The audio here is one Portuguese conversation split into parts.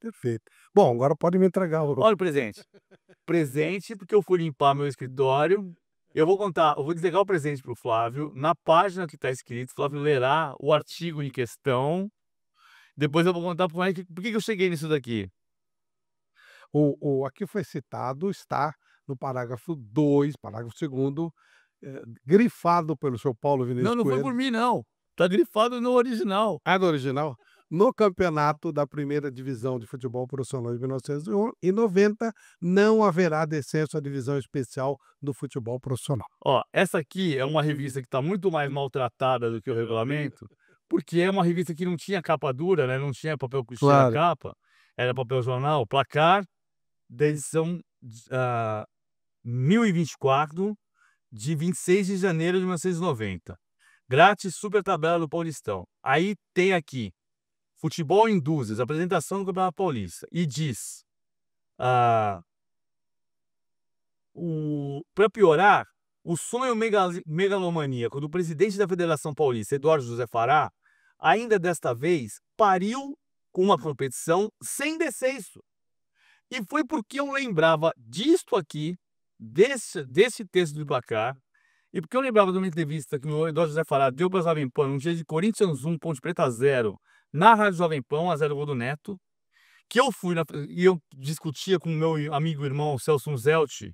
Perfeito. Bom, agora pode me entregar o Olha o presente. Presente, porque eu fui limpar meu escritório. Eu vou entregar o presente para o Flávio. Na página que está escrito, Flávio lerá o artigo em questão. Depois eu vou contar por que que eu cheguei nisso daqui. aqui foi citado, está no parágrafo 2, parágrafo segundo, grifado pelo seu Paulo Vinícius Não, não foi Coelho. por mim não. Tá grifado no original. Ah, do original? No campeonato da primeira divisão de futebol profissional de 1990, não haverá descenso à divisão especial do futebol profissional. Ó, essa aqui é uma revista que está muito mais maltratada do que o regulamento, porque é uma revista que não tinha capa dura, né, não tinha papel couché na Claro. capa, era papel jornal, placar da edição, 1024, de 26 de janeiro de 1990. Grátis, super tabela do Paulistão. Aí tem aqui, futebol em dúzias, apresentação do Campeonato Paulista, e diz, ah, para piorar, o sonho megalomaníaco do presidente da Federação Paulista, Eduardo José Fará, ainda desta vez pariu com uma competição sem descenso. E foi porque eu lembrava disto aqui, desse texto do placar, e porque eu lembrava de uma entrevista que o Eduardo José Fará deu para a Jovem Pan, um dia de Corinthians 1, Ponte Preta 0, na Rádio Jovem Pan, a 0 gol do Neto, que eu fui e eu discutia com o meu amigo e irmão Celso Zelt.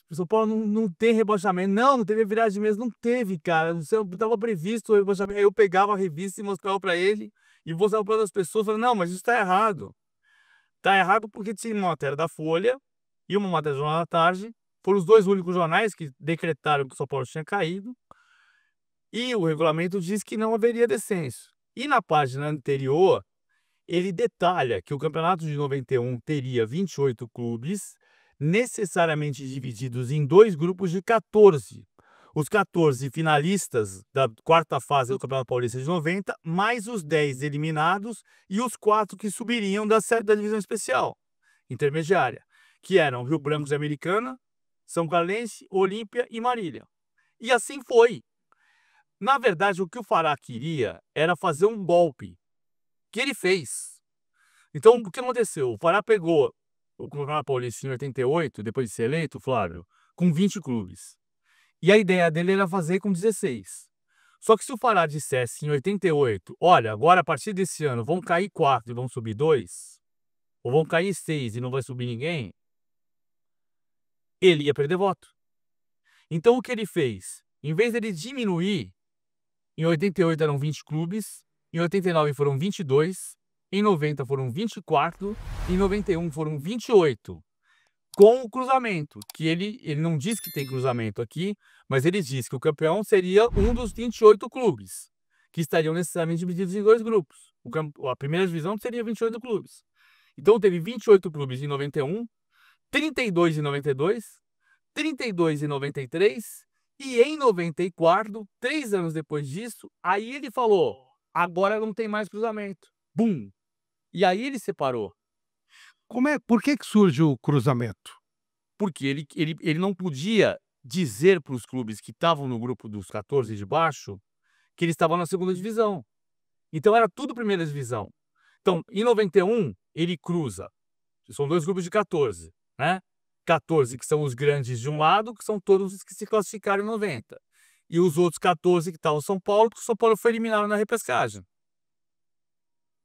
O São Paulo não tem rebaixamento. Não, não teve viragem mesmo. Não teve, cara. Estava previsto o rebaixamento. Aí eu pegava a revista e mostrava para ele e mostrava para outras pessoas. Falando, não, mas isso está errado. Está errado porque tinha uma matéria da Folha e uma matéria do Jornal da Tarde. Foram os dois únicos jornais que decretaram que o São Paulo tinha caído. E o regulamento diz que não haveria descenso. E na página anterior, ele detalha que o campeonato de 91 teria 28 clubes, necessariamente divididos em dois grupos de 14. Os 14 finalistas da quarta fase do Campeonato Paulista de 90, mais os 10 eliminados e os 4 que subiriam da divisão especial, intermediária, que eram Rio Branco de Americana, São Carlense, Olímpia e Marília. E assim foi. Na verdade, o que o Fará queria era fazer um golpe, que ele fez. Então, o que aconteceu? O Pará pegou o Campeonato Paulista em 88, depois de ser eleito, Flávio, com 20 clubes. E a ideia dele era fazer com 16. Só que se o Pará dissesse em 88, olha, agora a partir desse ano vão cair 4 e vão subir 2, ou vão cair 6 e não vai subir ninguém, ele ia perder voto. Então o que ele fez? Em vez dele diminuir, em 88 eram 20 clubes, em 89 foram 22, em 90 foram 24, em 91 foram 28, com o cruzamento, que ele não diz que tem cruzamento aqui, mas ele diz que o campeão seria um dos 28 clubes, que estariam necessariamente divididos em dois grupos. A primeira divisão seria 28 clubes. Então teve 28 clubes em 91, 32 em 92, 32 em 93 e em 94, 3 anos depois disso, aí ele falou, agora não tem mais cruzamento. Bum! E aí ele separou, Por que que surge o cruzamento? porque ele não podia dizer para os clubes que estavam no grupo dos 14 de baixo que eles estavam na segunda divisão. Então era tudo primeira divisão. Então, em 91, ele cruza. São dois grupos de 14, né? 14 que são os grandes de um lado, que são todos os que se classificaram em 90. E os outros 14 que estavam São Paulo, porque o São Paulo foi eliminado na repescagem.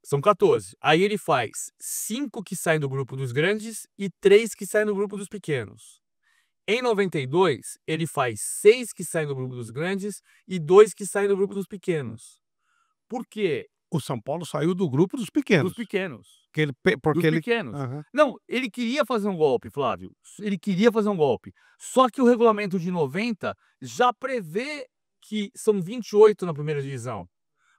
São 14. Aí ele faz 5 que saem do grupo dos grandes e 3 que saem do grupo dos pequenos. Em 92, ele faz 6 que saem do grupo dos grandes e 2 que saem do grupo dos pequenos. Por quê? O São Paulo saiu do grupo dos Dos pequenos, pequenos. porque Dos ele pequenos. aham. Não, ele queria fazer um golpe, Flávio. Ele queria fazer um golpe. Só que o regulamento de 90 já prevê que são 28 na primeira divisão.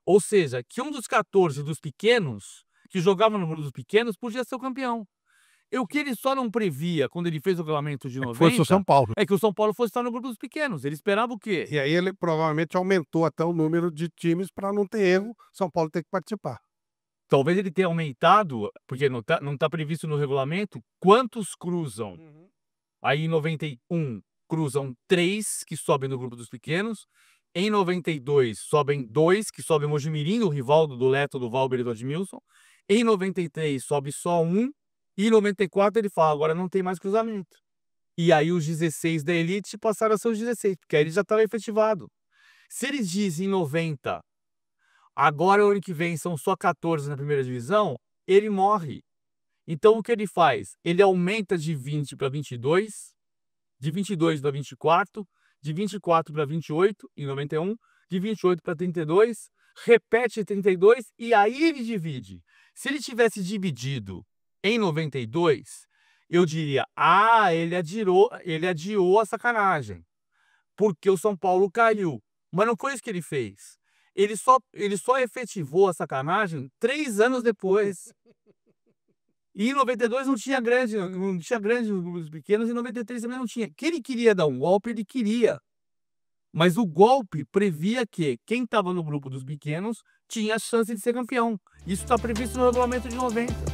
Ou seja, que um dos 14 dos pequenos, que jogavam no grupo dos pequenos, podia ser o campeão. E o que ele só não previa quando ele fez o regulamento de Fosse o São 90 Paulo. é que o São Paulo fosse estar no grupo dos pequenos. Ele esperava o quê? E aí ele provavelmente aumentou até o número de times para não ter erro, São Paulo ter que participar. Talvez ele tenha aumentado, porque não tá previsto no regulamento, quantos cruzam. Aí em 91 cruzam 3 que sobem no grupo dos pequenos. Em 92 sobem 2 que sobem o Mojimirim, o rival do Leto, do Valber e do Admilson. Em 93 sobe só um, e em 94 ele fala, agora não tem mais cruzamento. E aí os 16 da elite passaram a ser os 16, porque aí ele já estava efetivado. Se eles dizem em 90, agora o ano que vem são só 14 na primeira divisão, ele morre. Então o que ele faz? Ele aumenta de 20 para 22, de 22 para 24, de 24 para 28 em 91, de 28 para 32, repete 32 e aí ele divide. Se ele tivesse dividido em 92, eu diria, ele adiou a sacanagem, porque o São Paulo caiu. Mas não foi isso que ele fez. Ele só efetivou a sacanagem 3 anos depois. E em 92 não tinha grandes números pequenos, e em 93 também não tinha. Que ele queria dar um golpe, ele queria. Mas o golpe previa que quem estava no grupo dos pequenos tinha a chance de ser campeão. Isso está previsto no regulamento de 90.